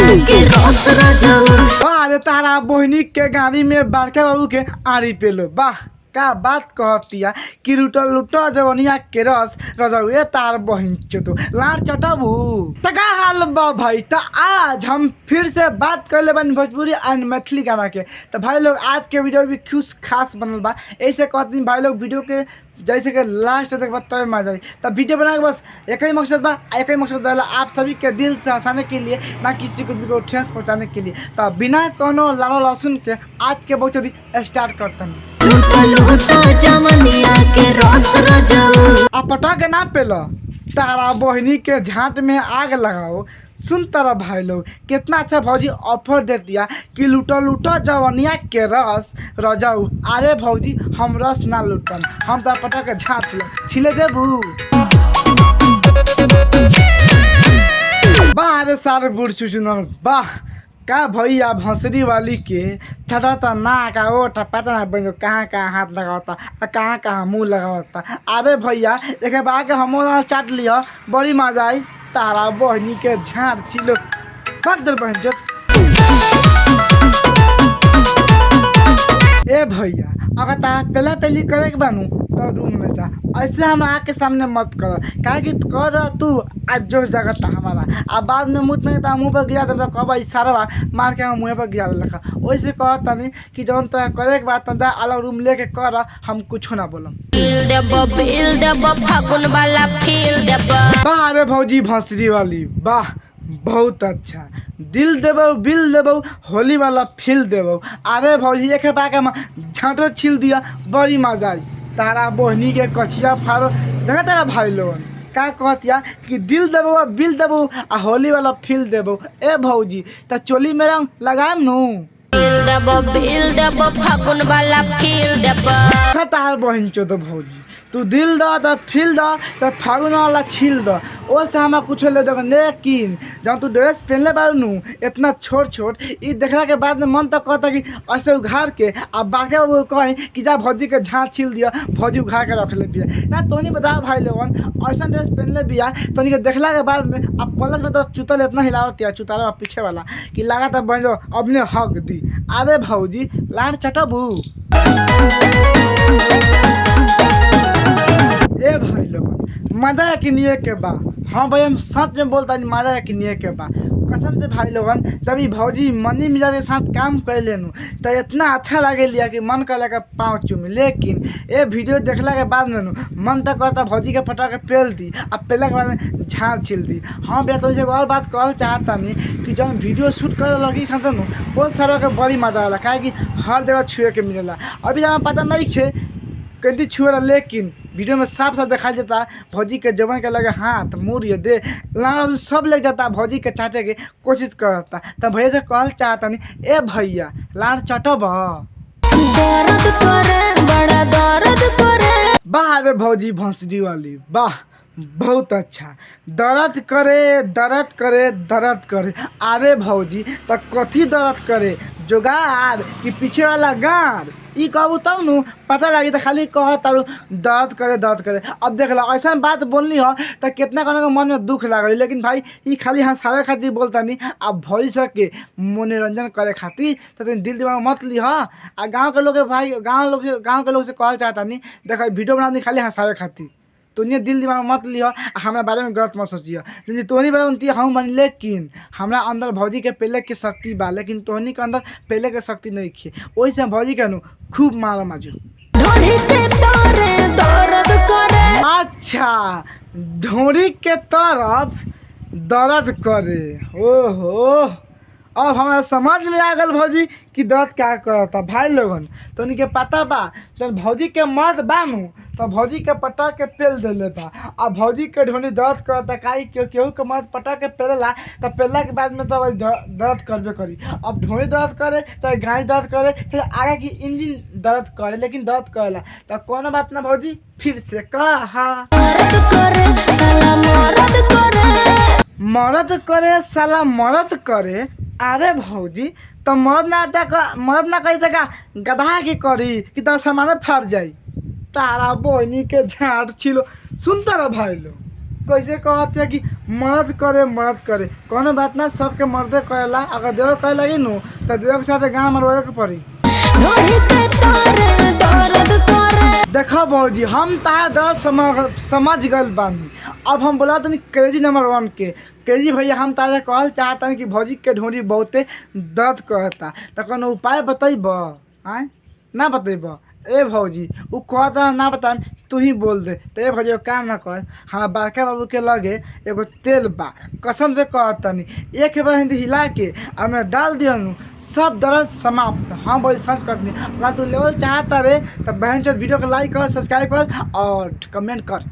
के रस रजऊ। अरे तारा बहनी के गाड़ी में बड़का बाबू के आरी पेलो वाह का बात कहतिया कि लुटल लुटो जवनिया के रस रजौए तार बहिन चो लाड़ चटबू त का हाल बा भाई। त आज हम फिर से बात कर ले बन भोजपुरी एंड मैथिली गाना के। तो भाई लोग आज के वीडियो भी खुश खास बनल बा। ऐसे कहते भाई लोग वीडियो के जैसे कि लास्ट तक बताए मजा आई। तब वीडियो बना के बस एक ही मकसद बा, एक ही मकसद वाला आप सभी के दिल से हंसाने के लिए, ना किसी को दिल को ठेस पहुँचाने के लिए। तो बिना कोनो लालो लहसुन के आज के बहुत स्टार्ट करते हैं। पटा के ना पेलो तारा बहनी के झाट में आग लगाओ। सुन तारा भाई लोग कितना अच्छा भौजी ऑफर दे दिया कि लूटो लूटो जवनिया के रस रजाऊ। अरे भौजी हम रस ना लूटन, हम तो पटा के झाट छिले देबू। वाह रे सारे बुढ़ चुचुनर वाह का भैया भंसरी वाली के ठटा ना का ओठ पता ना बन कहाँ कहाँ हाथ लगाता कहाँ कहाँ मुँह लगाता। अरे भैया एक बार के हम चाट लिया बड़ी मजा आई। तारा बहनी के झाड़ छिलो दर बहन जो। ए भैया अगर तारा पहला पहली करे के बनू तो रूम में जा, ऐसे हम आके सामने मत कर क्या कि कर तू आज जो जगह था हमारा। अब बाद में मुँह में मुँह पर गिरा दे कब इशारा मार के मुँह पर गिरा रखा। वैसे कहता नहीं कि जौन तो करे के बाद तो जा अलग रूम लेके कर, हम कुछ ना बोलम। वाह रे भौजी भंसरी वाली वाह बहुत अच्छा दिल देबो बिल देबो होली वाला फील देबो। अरे भौजी एक बार झाँटो छिल दिया बड़ी मजा आई। तारा बहनी के कचिया फाड़ो देखा तारा भाई लोगन का कहतिया कि दिल देबो बिल देबो आ होली वाला फील देबो। ए भौजी त चोली में रंग लगाम नु तार बहन चो तो भौजी तू दिल द तो फील द तो फागुन वाला छील द ओसे हमारा कुछ ले दो। लेकिन जब तू ड्रेस पहनले बारू नु इतना छोट छोट ई देखला के बाद में मन तो कहता कि ऐसे उघार के अब बाके बाबू कहें कि जा भौजी के झाँट छील दिया भौजी उघार के रख ले बिया ना। तोनी बता भाई लोगन ऐसा ड्रेस पहनले बिया तोनी के देखला के बाद में अब पलस में तो चुतल इतना हिलावतिया चुतारा पीछे वाला कि लगा था बन जाओ अपने हक दी। अरे भौजी लाड़ चटबू। ए भाई लोग मजा किनिए के बा। हाँ भाई हम सच में बोलता नहीं मजा किनिए के बा कसम से भाई लोगन। जब भौजी मनी मिला के साथ काम कर लेनू तो इतना अच्छा लगे लिया कि मन कर लगा पाँव चूमी। लेकिन ये वीडियो देखला के बाद में मन तक करता भौजी के फटा के पेल दी अब पेला के बाद में झाड़ छिल दी। हाँ भैया तो और बात कहल चाहता नहीं कि जब वीडियो शूट कर लगी साथ बहुत सारा के बड़ी मजा वाला क्या कि हर जगह छुए के मिलेला। अभी जब पता नहीं छे कहीं छुएला लेकिन वीडियो में साफ साफ दिखाई देता भौजी के जबन के लगे हाथ मुँह ये दे लाना सब ले जाता भौजी के चाटे के कोशिश करता। तब भैया से कहल चाहता नहीं ए भैया लाड़ चटब वाह रे भौजी भंसरी वाली वाह बहुत अच्छा दर्द करे दर्द करे दर्द करे। अरे भौजी तो कथी दर्द करे जोगार कि पीछे वाला गार ई कहू तब नु पता लगी तो खाली कह तारू दर्द करे। अब देख ला ऐसा बात बोलनी हो तो कितना कहने के मन में दुख लागल लेकिन भाई ये खाली हंसावे खातिर बोलता नहीं। अब भौजी सके मनोरंजन करे खातिर तो तुम दिल दिमाग मत ली। हाँ आ गाँव के लोग भाई गाँव के लोग से कहल चाहता नहीं देख वीडियो बना दी खाली हंसावे खातिर तोनी दिल दिमाग मत लियो हमारे बारे में गलत मत सोचियो। लेकिन तोहनी बारे में हम बनी लेकिन हमारा अंदर भौजी के पहले के शक्ति बा लेकिन तोहनी के अंदर पहले के शक्ति नहीं खे वही से भौजी के खूब मारा माजू। अच्छा ढोरी के तरफ दर्द करे ओहो अब हमारा समझ में आ गल भौजी कि दर्द क्या करता। भाई लोगन तो उनके पता बा जब भौजी के मर्द बानू तो भौजी के पटा के पेल देले बा। अब भौजी के ढोनी दर्द करता काई केहू के मर्द पटा के पेलेला तो पेलला के बाद में तो दर्द करबे करी। अब ढोनी दर्द करे चाहे गाड़ी दर्द करे चाहे आगे की इंजन दर्द करे लेकिन दर्द करेला तो कोनो बात ना भौजी फिर से कहा मर्द करे साला मर्द करे। अरे भौजी तो मर्द ना करी तक गधा के करी कि तो सामान फट जाई। तारा बहनी के झाट छिलो सुनता रह भाई लोग कैसे कहते हैं कि मदद करे कोनो बात ना, सबके मर्दे करेला। अगर देव करे लगी नु तो देव के साथ गाँव मरवाए के पड़ी। देखो भौजी, हम तार दर्द समझ गल बानी। अब हम बोला तनी क्रेजी नंबर 1 के। क्रेजी भैया, हम तारा कहल चाहता कि भौजी के ढोरी बहुते दर्द करता, तो कोनो उपाय बतैब? आय ना बतैब? ए भौजी उ कहता ना बताएम, तू ही बोल दे। तो ए भौजी काम ना कर, हमारा बड़का बाबू के लगे एगो तेल बा, कसम से कहतनी, एक बार हिंदी हिला के हमें डाल दियनु, सब दर्द समाप्त। हाँ भाई सच करनी। अगर तू लेवल चाहता रे तो बहन चोद वीडियो को लाइक कर, सब्सक्राइब कर और कमेंट कर।